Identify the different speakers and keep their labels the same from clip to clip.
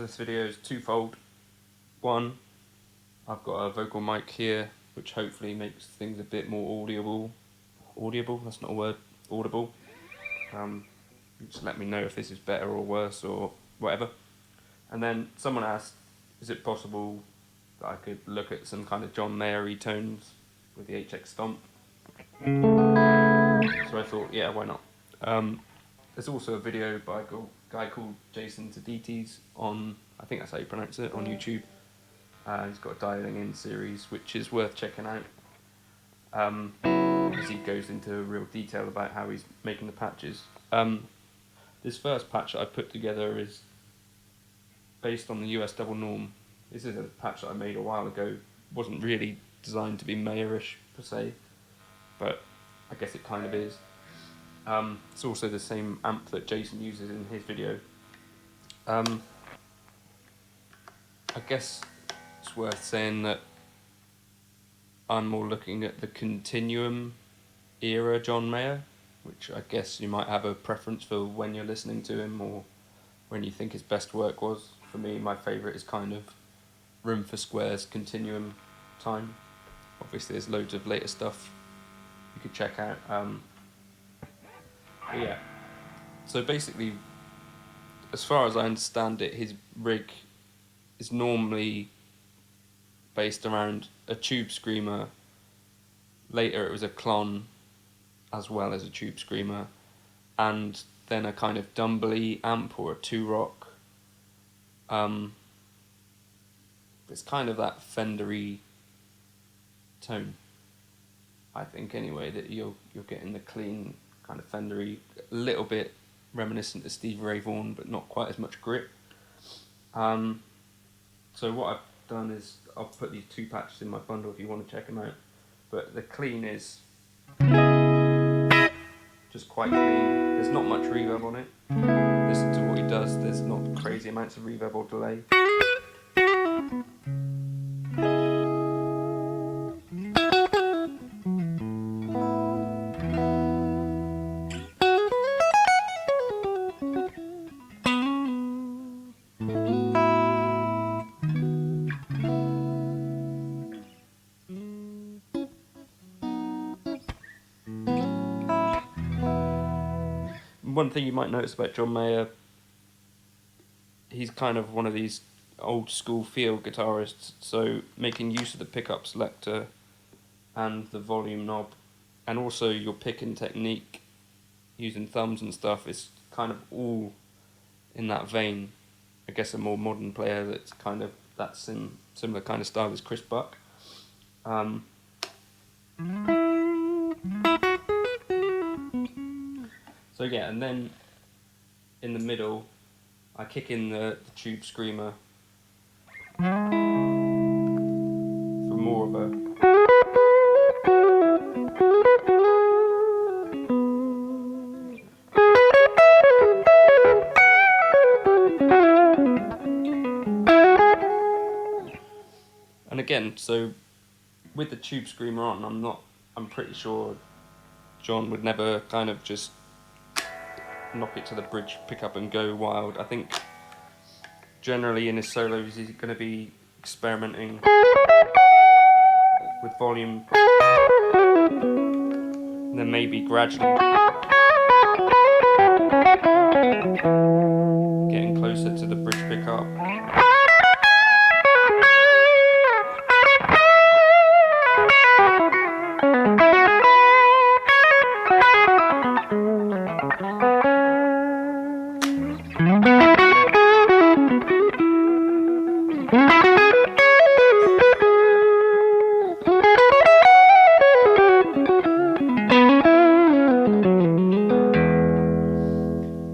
Speaker 1: this video is twofold. One, I've got a vocal mic here, which hopefully makes things a bit more audible. Audible? That's not a word. Audible. Just let me know if this is better or worse or whatever. And then someone asked, is it possible that I could look at some kind of John Mayer tones with the HX Stomp? So I thought, yeah, why not? There's also a video by a guy called Jason Tadites on, I think that's how you pronounce it, on YouTube. He's got a dialing in series, which is worth checking out. As he goes into real detail about how he's making the patches. This first patch that I put together is based on the US double norm. This is a patch that I made a while ago. Wasn't really designed to be Mayerish per se, but I guess it kind of is. It's also the same amp that Jason uses in his video. I guess it's worth saying that I'm more looking at the Continuum era John Mayer, which I guess you might have a preference for when you're listening to him or when you think his best work was. For me, my favourite is kind of Room for Squares Continuum time. Obviously there's loads of later stuff you could check out. But yeah, so basically, as far as I understand it, his rig is normally based around a tube screamer. Later it was a clon as well as a tube screamer, and then a kind of Dumbly amp or a 2-rock. It's kind of that Fendery tone, I think anyway, that you're getting the clean kind of Fendery, a little bit reminiscent of Stevie Ray Vaughan, but not quite as much grip. So what I've done is I'll put these two patches in my bundle if you want to check them out. But the clean is just quite clean. There's not much reverb on it. Listen to what he does. There's not crazy amounts of reverb or delay. One thing you might notice about John Mayer, he's kind of one of these old school field guitarists, so making use of the pickup selector and the volume knob, and also your picking technique using thumbs and stuff is kind of all in that vein. I guess a more modern player that's kind of that similar kind of style as Chris Buck. So yeah, and then in the middle, I kick in the tube screamer for more of a and again, so with the tube screamer on, I'm pretty sure John would never kind of just knock it to the bridge, pick up and go wild. I think generally in his solos he's going to be experimenting with volume and then maybe gradually getting closer to the bridge pickup.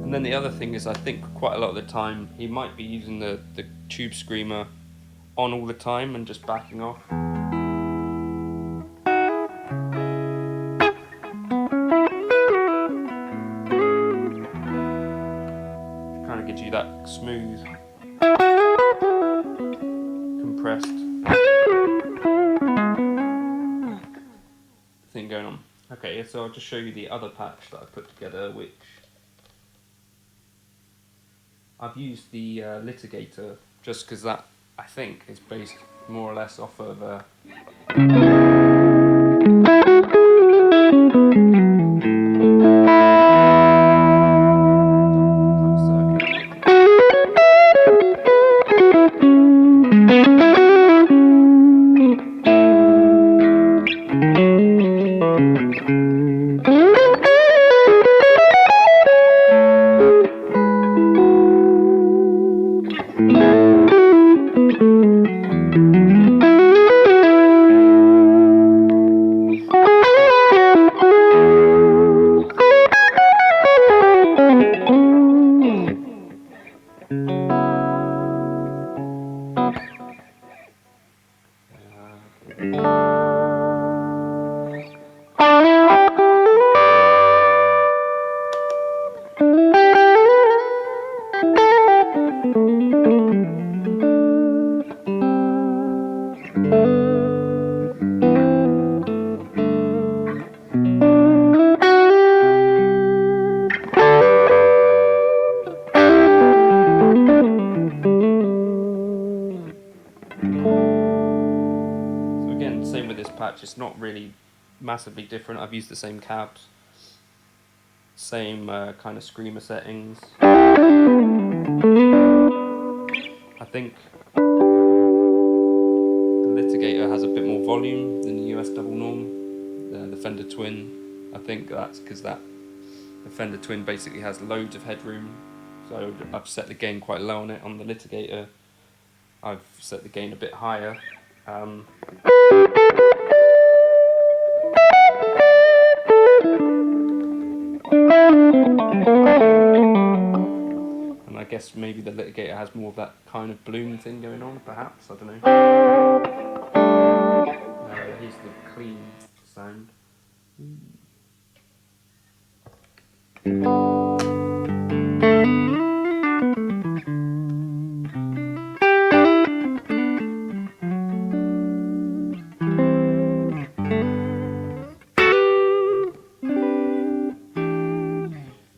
Speaker 1: And then the other thing is, I think quite a lot of the time he might be using the tube screamer on all the time and just backing off. Kind of gives you that smooth, compressed thing going on. Okay, so I'll just show you the other patch that I put together, which I've used the litigator just because that, I think, is based more or less off of same with this patch, it's not really massively different. I've used the same cabs, same kind of screamer settings. I think the litigator has a bit more volume than the US double norm, the Fender Twin. I think that's because the Fender Twin basically has loads of headroom, so I've set the gain quite low on it. On the litigator, I've set the gain a bit higher. And I guess maybe the litigator has more of that kind of bloom thing going on, perhaps, I don't know. Here's the clean sound.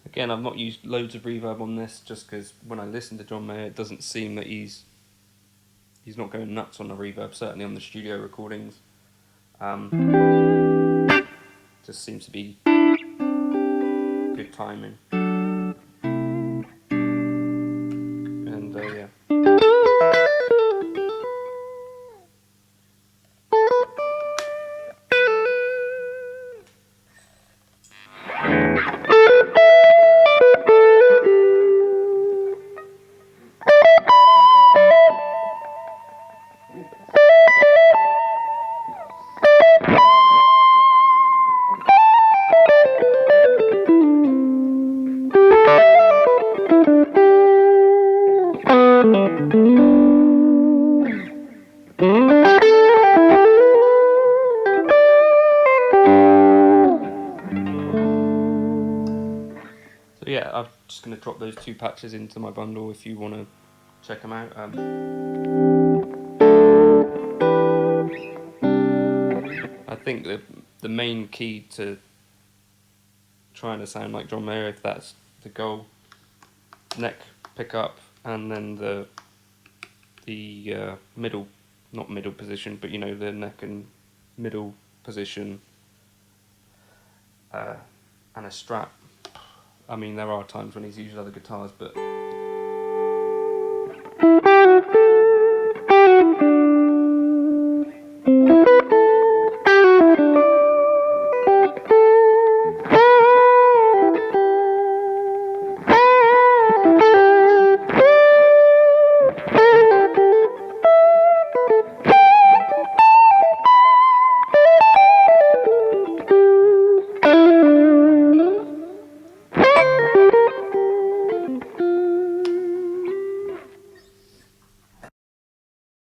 Speaker 1: Again, I've not used loads of reverb on this just because when I listen to John Mayer, it doesn't seem that he's not going nuts on the reverb, certainly on the studio recordings. Just seems to be good timing. And yeah. So yeah, I'm just going to drop those two patches into my bundle if you want to check them out. I think the main key to trying to sound like John Mayer, if that's the goal, neck pickup, and then the middle, not middle position, but you know, the neck and middle position, and a strap. I mean, there are times when he's used other guitars, but